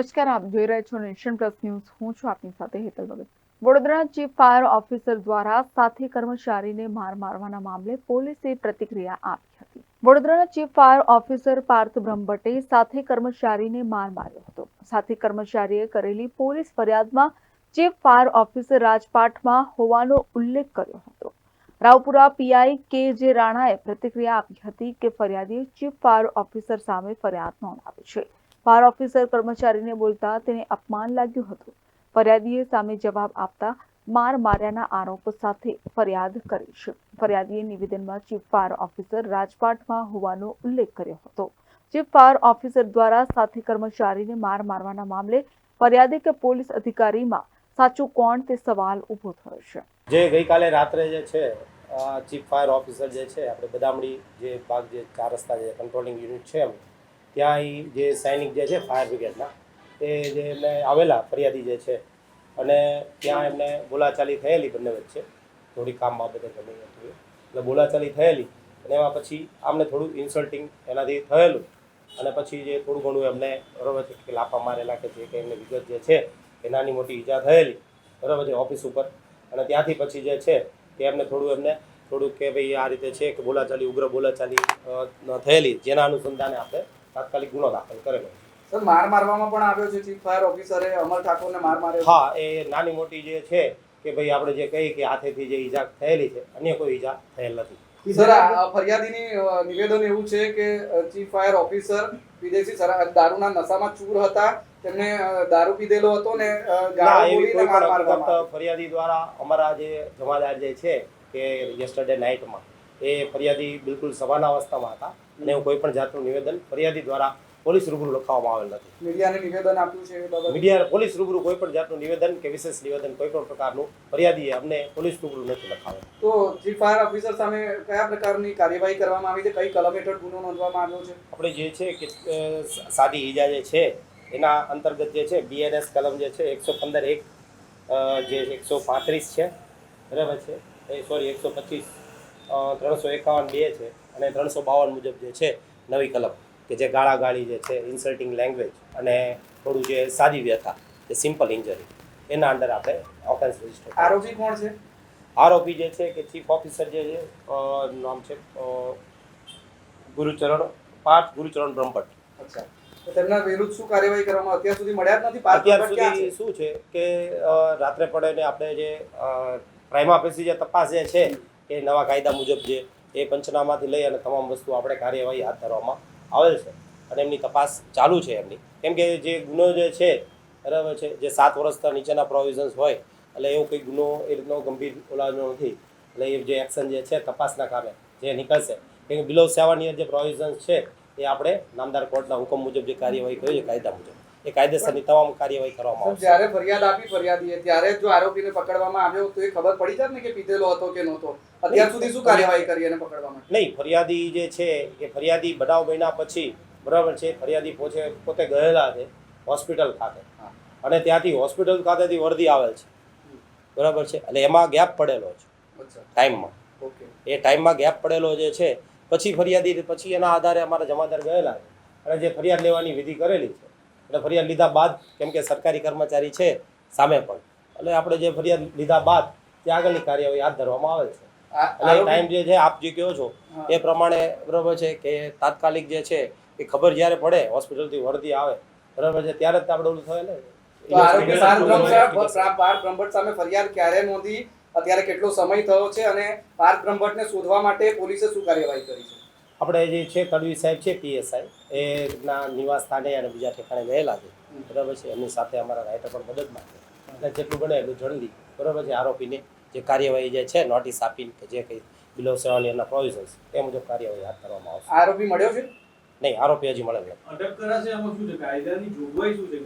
નમસ્કાર, આપ જોઈ રહ્યા છો નેશન પ્લસ ન્યૂઝ. હું છું આપની સાથે હેતલ ભગત. વડોદરા ચીફ ફાયર ઓફિસર દ્વારા સાથી કર્મચારીને માર મારવાના મામલે પોલીસે પ્રતિક્રિયા આપી હતી. વડોદરાના ચીફ ફાયર ઓફિસર પાર્થ બ્રહ્મભટ્ટે સાથી કર્મચારીને માર માર્યો હતો. સાથી કર્મચારીએ કરેલી પોલીસ ફરિયાદમાં ચીફ ફાયર ઓફિસર રાજપાટમાં હોવાનો ઉલ્લેખ કર્યો હતો. રાવપુરા પીઆઈ કે જે રાણાએ પ્રતિક્રિયા આપી હતી કે ફરિયાદીએ ચીફ ફાયર ઓફિસર સામે ફરિયાદ નોંધાવી છે. ફાયર ઓફિસર કર્મચારીને બોલતા તેને અપમાન લાગ્યું હતું. ફરિયાદીએ સામે જવાબ આપતા માર માર્યાના આરોપ સાથે ફરિયાદ કરી છે. ફરિયાદીએ નિવેદનમાં ચીફ ફાયર ઓફિસર રાજપાટમાં હોવાનો ઉલ્લેખ કર્યો હતો. ચીફ ફાયર ઓફિસર દ્વારા સાથી કર્મચારીને માર મારવાના મામલે ફરિયાદી કે પોલીસ અધિકારીમાં સાચું કોણ તે સવાલ ઊભો થયો છે. જે ગઈકાલે રાત્રે જે છે ચીફ ફાયર ઓફિસર જે છે આપણે બદામડી જે ભાગ જે 4 રસ્તા જે કંટ્રોલિંગ યુનિટ છે ત્યાં જે સૈનિક જે છે ફાયર બ્રિગેડના એ જે એમને આવેલા ફરિયાદી જે છે અને ત્યાં એમને બોલાચાલી થયેલી બંને વચ્ચે થોડી કામ બાબતે ગમે હતી એટલે બોલાચાલી થયેલી અને એમાં પછી આમને થોડું ઇન્સલ્ટિંગ એનાથી થયેલું અને પછી જે થોડું ઘણું એમને બરાબર છે કે લાફા મારેલા કે જે કે એમને વિગત જે છે એ નાની મોટી ઈજા થયેલી બરાબર છે ઓફિસ ઉપર અને ત્યાંથી પછી જે છે કે એમને થોડું કે ભાઈ આ રીતે છે કે બોલાચાલી ઉગ્ર બોલાચાલી થયેલી જેના અનુસંધાને આપણે તાત્કાલિક ગુનો દાખલ કરેલો. સર, માર મારવામાં પણ આવ્યો છે ચીફ ફાયર ઓફિસરે અમર ઠાકોરને માર માર્યો. હા, એ નાની મોટી જે છે કે ભાઈ આપણે જે કહીએ કે હાથેથી જે ઈજા થયેલી છે અન્ય કોઈ ઈજા થયેલ નથી. સર, ફરિયાદીની નિવેદન એવું છે કે ચીફ ફાયર ઓફિસર વિદેશી દારૂના નશામાં ચૂર હતા, તેમને દારૂ પીધેલો હતો ને ગાળો બોલીને માર મારવામાં. ફરિયાદી દ્વારા અમારા જે જમાદાર જે છે કે યસ્ટરડે નાઇટમાં એ ફરિયાદી બિલકુલ સભાન અવસ્થામાં હતા અને એવું કોઈ પણ જાતનું નિવેદન ફરિયાદી દ્વારા પોલીસ રૂબરૂ લખાવવામાં આવેલ નથી. મીડિયાને નિવેદન આપ્યું છે એ બાબતે મીડિયા પોલીસ રૂબરૂ કોઈ પણ જાતનું નિવેદન કે વિશેષ નિવેદન કોઈ પણ પ્રકારનું ફરિયાદીએ અમને પોલીસ રૂબરૂ નથી લખાવેલ. તો ચીફ ફાયર ઓફિસર સામે કયા પ્રકારની કાર્યવાહી કરવામાં આવી છે, કઈ કલમ હેઠળ ગુનો નોંધવામાં આવ્યો છે? આપણે જે છે કે સાદી ઈજા જે છે એના અંતર્ગત જે છે બીએનએસ કલમ જે છે 115(1) જે 135 છે બરાબર છે એ સોરી 125 351(2) છે અને 352 મુજબ જે છે નવી કલમ કે જે ગાળાગાળી જે છે ઇન્સલ્ટિંગ લેંગ્વેજ અને થોડું જે સાદી વ્યથા જે સિમ્પલ ઇન્જરી એના અંડર આપણે ઓફેન્સ રજીસ્ટર. આરોપી કોણ છે? આરોપી જે છે કે ચીફ ઓફિસર જે છે નામ છે પાર્થ ગુરુચરણ બ્રહ્મભટ્ટ. અચ્છા, તો તેમના વિરુદ્ધ શું કાર્યવાહી કરવામાં અત્યાર સુધી મળ્યા જ નથી? અત્યાર સુધી શું છે કે રાત્રે પડે ને આપણે જે પ્રાઇમા ફેસી જે તપાસ જે છે એ નવા કાયદા મુજબ જે એ પંચનામાથી લઈ અને તમામ વસ્તુ આપણે કાર્યવાહી હાથ ધરવામાં આવેલ છે અને એમની તપાસ ચાલુ છે એમની. કેમ કે જે ગુનો જે છે બરાબર છે જે 7 વર્ષથી નીચેના પ્રોવિઝન્સ હોય એટલે એવું કંઈ ગુનો એ રીતનો ગંભીર ઓલાનો નથી એટલે એ જે એક્શન જે છે તપાસના કામે જે નીકળશે કેમ કે બિલો 7 યર જે પ્રોવિઝન્સ છે એ આપણે નામદાર કોર્ટના હુકમ મુજબ જે કાર્યવાહી કરી છે કાયદા મુજબ એ કાયદેસરની તમામ કાર્યવાહી કરવામાં આવશે. જ્યારે ફરિયાદ આપી ફરિયાદીએ ત્યારે જો આરોપીને પકડવામાં આવ્યો તો એ ખબર પડી જાય ને કે પીધેલો હતો કે નહોતો? અત્યાર સુધી શું કાર્યવાહી કરી એને પકડવા માટે? નહીં, ફરિયાદી જે છે કે ફરિયાદી બનાવ બન્યા પછી બરાબર છે ફરિયાદી પોતે ગયેલા છે હોસ્પિટલ ખાતે અને ત્યાંથી હોસ્પિટલ ખાતેથી વર્દી આવેલ છે બરાબર છે એટલે એમાં ગેપ પડેલો છે ટાઈમમાં. એ ટાઈમમાં ગેપ પડેલો જે છે પછી ફરિયાદી પછી એના આધારે અમારા જમાદાર ગયેલા છે અને જે ફરિયાદ લેવાની વિધિ કરેલી છે એટલે ફરિયાદ લીધા બાદ કેમ કે સરકારી કર્મચારી છે સામે પણ એટલે આપણે જે ફરિયાદ લીધા બાદ ત્યાં આગળની કાર્યવાહી હાથ ધરવામાં આવે છે. એટલે એ ટાઈમ જે છે આપ જે કહો છો એ પ્રમાણે બરાબર છે કે તાત્કાલિક જે છે એ ખબર જ્યારે પડે હોસ્પિટલથી વર્દી આવે બરાબર છે ત્યારે જ આપણે ઓલું થાય ને. પાર્થ બ્રહ્મભટ્ટ સામે ફરિયાદ ક્યારે નોંધી, અત્યારે કેટલો સમય થયો છે અને પાર્થ બ્રહ્મભટ્ટને શોધવા માટે પોલીસે શું કાર્યવાહી કરી છે? આપણે જે છે તડવી સાહેબ છે પીએસઆઈ એના નિવાસ સ્થાને અને બીજા ઠેકાણે ગયેલા છે બરાબર છે એમની સાથે અમારા રાઇટર પણ મદદમાં છે એટલે જેટલું બને એટલું જલ્દી બરાબર છે આરોપીને જે કાર્યવાહી જે છે નોટિસ આપીને કે જે કંઈ બિલો 7 યરના પ્રોવિઝન્સ એ મુજબ કાર્યવાહી હાથ ધરવામાં આવશે. આરોપી મળ્યો છે? નહીં, આરોપી હજી મળેલ નથી. અટક કરાશે એમાં શું છે કાયદાની જોગવાઈ શું છે?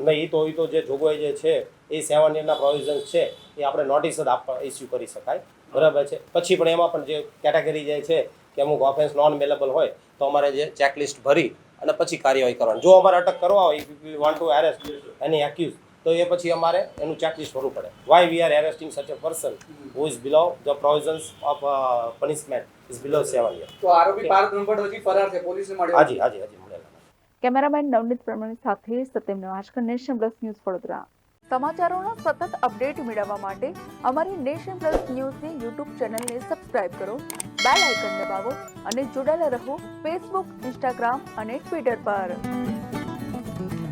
નહીં, એ તો જે જોગવાઈ જે છે એ 7 યરના પ્રોવિઝન્સ છે એ આપણે નોટિસ જ આપવા ઇસ્યુ કરી શકાય બરાબર છે. પછી પણ એમાં પણ જે કેટેગરી જે છે કે અમુક ઓફેન્સ નોન મેલેબલ હોય તો અમારે જે ચેકલિસ્ટ ભરી અને પછી કાર્યવાહી કરવાની. જો અમારે અટક કરવા હોય if we want to arrest any accused તો એ પછી અમારે એનું ચેકલિસ્ટ ભરવું પડે. Why we are arresting such a person who is below the provisions of punishment is below 7 year. તો આરોપી પાર્થ બ્રહ્મભટ્ટ હજી ફરાર છે, પોલીસને મળ્યો? હાજી મળેલા. કેમેરામેન નવનીત પ્રમાણી સાથે Satyam Nevashkar, Nation Plus News, Vadodara. સમાચારોના સતત અપડેટ મેળવવા માટે અમારી નેશન પ્લસ ન્યૂઝની યુટ્યુબ ચેનલને સબસ્ક્રાઇબ કરો, બેલ આઇકન દબાવો અને જોડાયેલા રહો ફેસબુક, ઇન્સ્ટાગ્રામ અને ટ્વિટર પર.